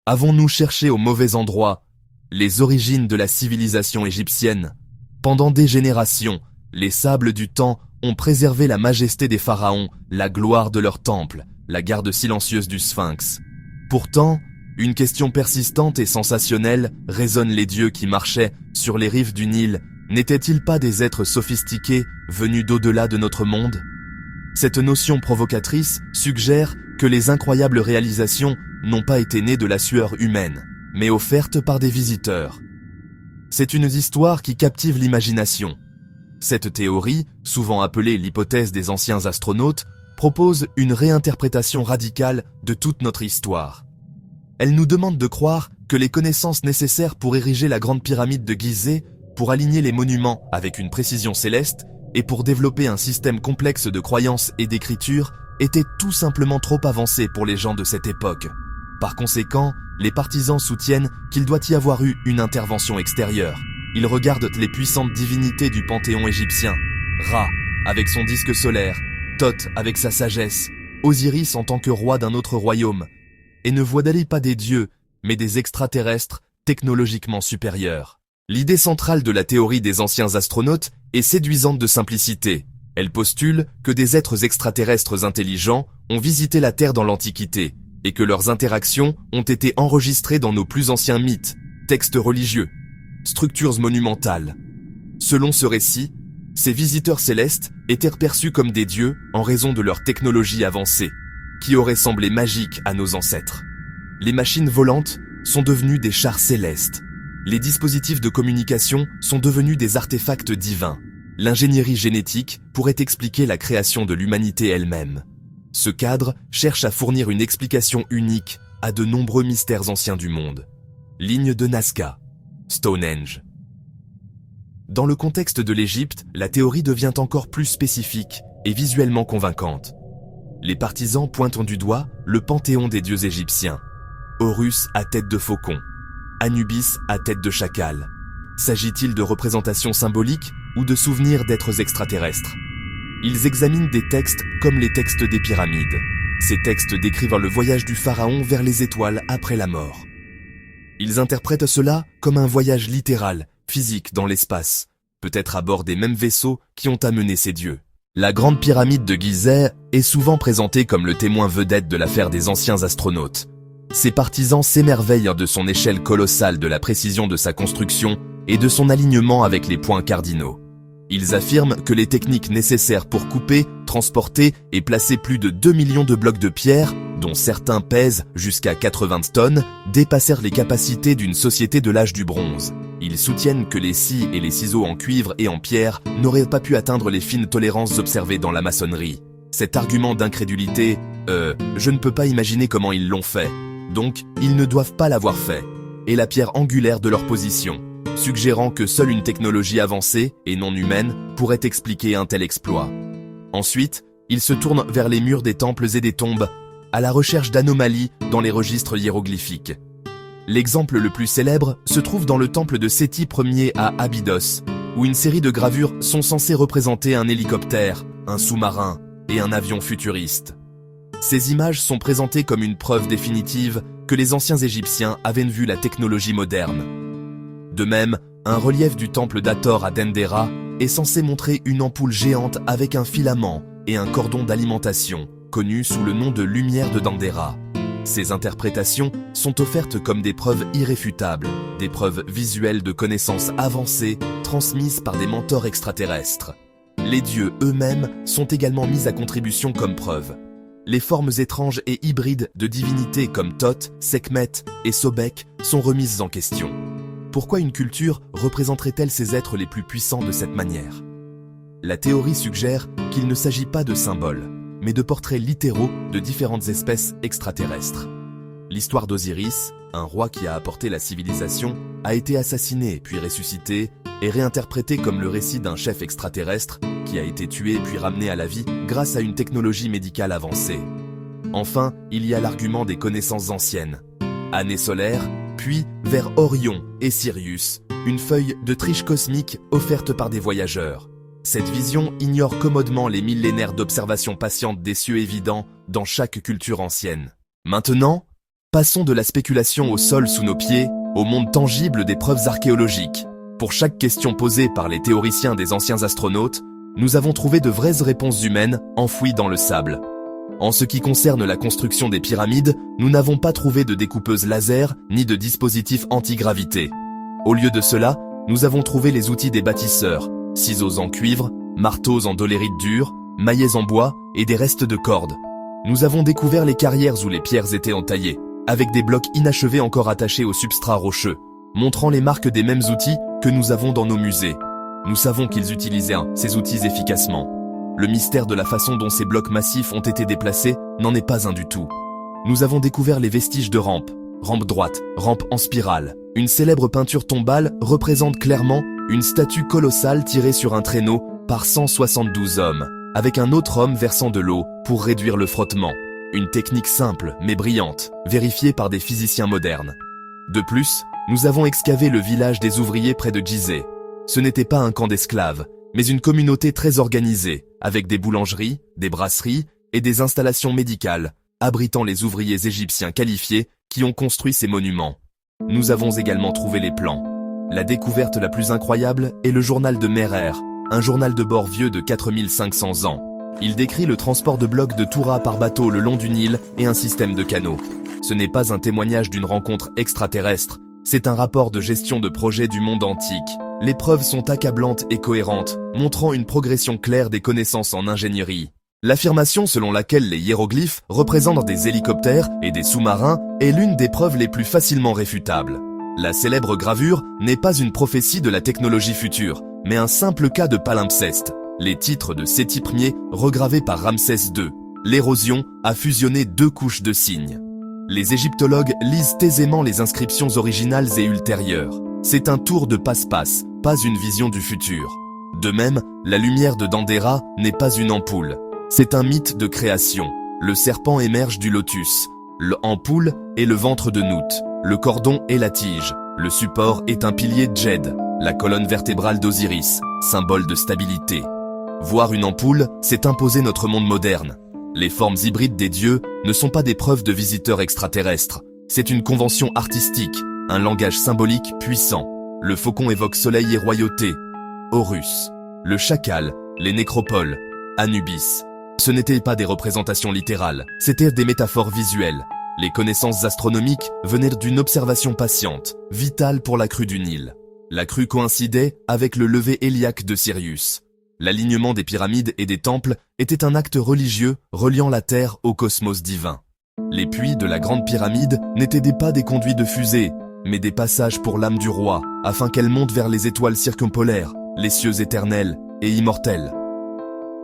Avons-nous cherché au mauvais endroit les origines de la civilisation égyptienne? Pendant des générations, les sables du temps ont préservé la majesté des pharaons, la gloire de leur temple, la garde silencieuse du sphinx. Pourtant, une question persistante et sensationnelle résonne: les dieux qui marchaient sur les rives du Nil n'étaient-ils pas des êtres sophistiqués venus d'au-delà de notre monde? Cette notion provocatrice suggère que les incroyables réalisations n'ont pas été nées de la sueur humaine, mais offertes par des visiteurs. C'est une histoire qui captive l'imagination. Cette théorie, souvent appelée l'hypothèse des anciens astronautes, propose une réinterprétation radicale de toute notre histoire. Elle nous demande de croire que les connaissances nécessaires pour ériger la grande pyramide de Gizeh, pour aligner les monuments avec une précision céleste et pour développer un système complexe de croyances et d'écriture étaient tout simplement trop avancées pour les gens de cette époque. Par conséquent, les partisans soutiennent qu'il doit y avoir eu une intervention extérieure. Ils regardent les puissantes divinités du panthéon égyptien: Ra, avec son disque solaire, Thoth avec sa sagesse, Osiris en tant que roi d'un autre royaume, et ne voient-ils pas des dieux, mais des extraterrestres technologiquement supérieurs. L'idée centrale de la théorie des anciens astronautes est séduisante de simplicité. Elle postule que des êtres extraterrestres intelligents ont visité la Terre dans l'Antiquité, et que leurs interactions ont été enregistrées dans nos plus anciens mythes, textes religieux, structures monumentales. Selon ce récit, ces visiteurs célestes étaient perçus comme des dieux en raison de leur technologie avancée, qui aurait semblé magique à nos ancêtres. Les machines volantes sont devenues des chars célestes. Les dispositifs de communication sont devenus des artefacts divins. L'ingénierie génétique pourrait expliquer la création de l'humanité elle-même. Ce cadre cherche à fournir une explication unique à de nombreux mystères anciens du monde. Ligne de Nazca, Stonehenge. Dans le contexte de l'Égypte, la théorie devient encore plus spécifique et visuellement convaincante. Les partisans pointent du doigt le panthéon des dieux égyptiens. Horus à tête de faucon, Anubis à tête de chacal. S'agit-il de représentations symboliques ou de souvenirs d'êtres extraterrestres? Ils examinent des textes comme les textes des pyramides. Ces textes décrivent le voyage du pharaon vers les étoiles après la mort. Ils interprètent cela comme un voyage littéral, physique dans l'espace, peut-être à bord des mêmes vaisseaux qui ont amené ces dieux. La grande pyramide de Gizeh est souvent présentée comme le témoin vedette de l'affaire des anciens astronautes. Ses partisans s'émerveillent de son échelle colossale, de la précision de sa construction et de son alignement avec les points cardinaux. Ils affirment que les techniques nécessaires pour couper, transporter et placer plus de 2 millions de blocs de pierre, dont certains pèsent jusqu'à 80 tonnes, dépassèrent les capacités d'une société de l'âge du bronze. Ils soutiennent que les scies et les ciseaux en cuivre et en pierre n'auraient pas pu atteindre les fines tolérances observées dans la maçonnerie. Cet argument d'incrédulité, je ne peux pas imaginer comment ils l'ont fait, donc ils ne doivent pas l'avoir fait, est la pierre angulaire de leur position, suggérant que seule une technologie avancée et non humaine pourrait expliquer un tel exploit. Ensuite, ils se tournent vers les murs des temples et des tombes, à la recherche d'anomalies dans les registres hiéroglyphiques. L'exemple le plus célèbre se trouve dans le temple de Séti Ier à Abydos, où une série de gravures sont censées représenter un hélicoptère, un sous-marin et un avion futuriste. Ces images sont présentées comme une preuve définitive que les anciens Égyptiens avaient vu la technologie moderne. De même, un relief du temple d'Hathor à Dendera est censé montrer une ampoule géante avec un filament et un cordon d'alimentation, connu sous le nom de lumière de Dendera. Ces interprétations sont offertes comme des preuves irréfutables, des preuves visuelles de connaissances avancées transmises par des mentors extraterrestres. Les dieux eux-mêmes sont également mis à contribution comme preuve. Les formes étranges et hybrides de divinités comme Thoth, Sekhmet et Sobek sont remises en question. Pourquoi une culture représenterait-elle ces êtres les plus puissants de cette manière? La théorie suggère qu'il ne s'agit pas de symboles, mais de portraits littéraux de différentes espèces extraterrestres. L'histoire d'Osiris, un roi qui a apporté la civilisation, a été assassiné puis ressuscité et réinterprété comme le récit d'un chef extraterrestre qui a été tué puis ramené à la vie grâce à une technologie médicale avancée. Enfin, il y a l'argument des connaissances anciennes. Année solaire, puis vers Orion et Sirius, une feuille de triche cosmique offerte par des voyageurs. Cette vision ignore commodement les millénaires d'observations patientes des cieux évidents dans chaque culture ancienne. Maintenant, Passons de la spéculation au sol sous nos pieds, au monde tangible des preuves archéologiques. Pour chaque question posée par les théoriciens des anciens astronautes, nous avons trouvé de vraies réponses humaines enfouies dans le sable. En ce qui concerne la construction des pyramides, nous n'avons pas trouvé de découpeuse laser ni de dispositif anti-gravité. Au lieu de cela, nous avons trouvé les outils des bâtisseurs, ciseaux en cuivre, marteaux en dolérite dure, maillets en bois et des restes de cordes. Nous avons découvert les carrières où les pierres étaient entaillées, avec des blocs inachevés encore attachés au substrat rocheux, montrant les marques des mêmes outils que nous avons dans nos musées. Nous savons qu'ils utilisaient ces outils efficacement. Le mystère de la façon dont ces blocs massifs ont été déplacés n'en est pas un du tout. Nous avons découvert les vestiges de rampes, rampe droite, rampe en spirale. Une célèbre peinture tombale représente clairement une statue colossale tirée sur un traîneau par 172 hommes, avec un autre homme versant de l'eau pour réduire le frottement. Une technique simple mais brillante, vérifiée par des physiciens modernes. De plus, nous avons excavé le village des ouvriers près de Gizeh. Ce n'était pas un camp d'esclaves, mais une communauté très organisée, avec des boulangeries, des brasseries et des installations médicales, abritant les ouvriers égyptiens qualifiés qui ont construit ces monuments. Nous avons également trouvé les plans. La découverte la plus incroyable est le journal de Merer, un journal de bord vieux de 4500 ans. Il décrit le transport de blocs de Toura par bateau le long du Nil et un système de canaux. Ce n'est pas un témoignage d'une rencontre extraterrestre, c'est un rapport de gestion de projet du monde antique. Les preuves sont accablantes et cohérentes, montrant une progression claire des connaissances en ingénierie. L'affirmation selon laquelle les hiéroglyphes représentent des hélicoptères et des sous-marins est l'une des preuves les plus facilement réfutables. La célèbre gravure n'est pas une prophétie de la technologie future, mais un simple cas de palimpseste. Les titres de Séti Ier regravés par Ramsès II. L'érosion a fusionné deux couches de signes. Les égyptologues lisent aisément les inscriptions originales et ultérieures. C'est un tour de passe-passe, pas une vision du futur. De même, la lumière de Dendera n'est pas une ampoule. C'est un mythe de création. Le serpent émerge du lotus. L'ampoule est le ventre de Nout. Le cordon est la tige. Le support est un pilier de Djed. La colonne vertébrale d'Osiris, symbole de stabilité. Voir une ampoule, c'est imposer notre monde moderne. Les formes hybrides des dieux ne sont pas des preuves de visiteurs extraterrestres. C'est une convention artistique, un langage symbolique puissant. Le faucon évoque soleil et royauté. Horus. Le chacal, les nécropoles, Anubis. Ce n'étaient pas des représentations littérales, c'étaient des métaphores visuelles. Les connaissances astronomiques venaient d'une observation patiente, vitale pour la crue du Nil. La crue coïncidait avec le lever héliaque de Sirius. L'alignement des pyramides et des temples était un acte religieux reliant la Terre au cosmos divin. Les puits de la Grande Pyramide n'étaient pas des conduits de fusée, mais des passages pour l'âme du roi, afin qu'elle monte vers les étoiles circumpolaires, les cieux éternels et immortels.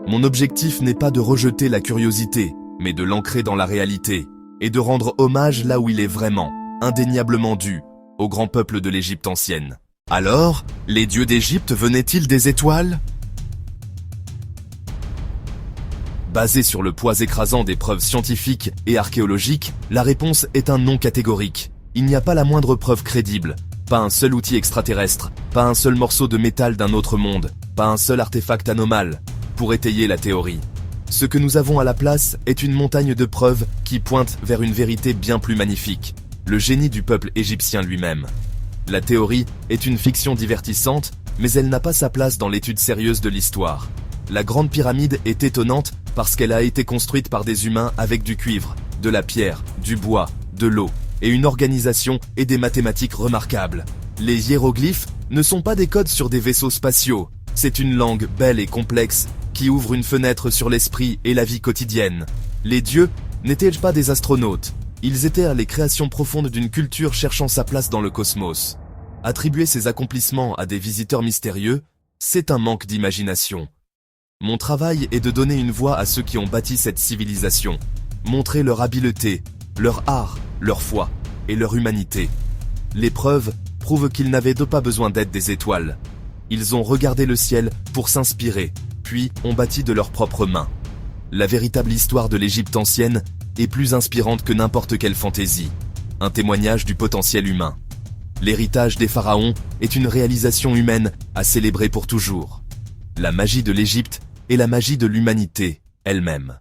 Mon objectif n'est pas de rejeter la curiosité, mais de l'ancrer dans la réalité, et de rendre hommage là où il est vraiment, indéniablement dû, au grand peuple de l'Égypte ancienne. Alors, les dieux d'Égypte venaient-ils des étoiles ? Basé sur le poids écrasant des preuves scientifiques et archéologiques, la réponse est un non catégorique. Il n'y a pas la moindre preuve crédible, pas un seul outil extraterrestre, pas un seul morceau de métal d'un autre monde, pas un seul artefact anormal, pour étayer la théorie. Ce que nous avons à la place est une montagne de preuves qui pointe vers une vérité bien plus magnifique, le génie du peuple égyptien lui-même. La théorie est une fiction divertissante, mais elle n'a pas sa place dans l'étude sérieuse de l'histoire. La Grande Pyramide est étonnante parce qu'elle a été construite par des humains avec du cuivre, de la pierre, du bois, de l'eau, et une organisation et des mathématiques remarquables. Les hiéroglyphes ne sont pas des codes sur des vaisseaux spatiaux, c'est une langue belle et complexe qui ouvre une fenêtre sur l'esprit et la vie quotidienne. Les dieux n'étaient pas des astronautes, ils étaient les créations profondes d'une culture cherchant sa place dans le cosmos. Attribuer ces accomplissements à des visiteurs mystérieux, c'est un manque d'imagination. Mon travail est de donner une voix à ceux qui ont bâti cette civilisation, montrer leur habileté, leur art, leur foi et leur humanité. Les preuves prouvent qu'ils n'avaient pas besoin d'aide des étoiles. Ils ont regardé le ciel pour s'inspirer, puis ont bâti de leurs propres mains. La véritable histoire de l'Égypte ancienne est plus inspirante que n'importe quelle fantaisie, un témoignage du potentiel humain. L'héritage des pharaons est une réalisation humaine à célébrer pour toujours. La magie de l'Égypte est la magie de l'humanité elle-même.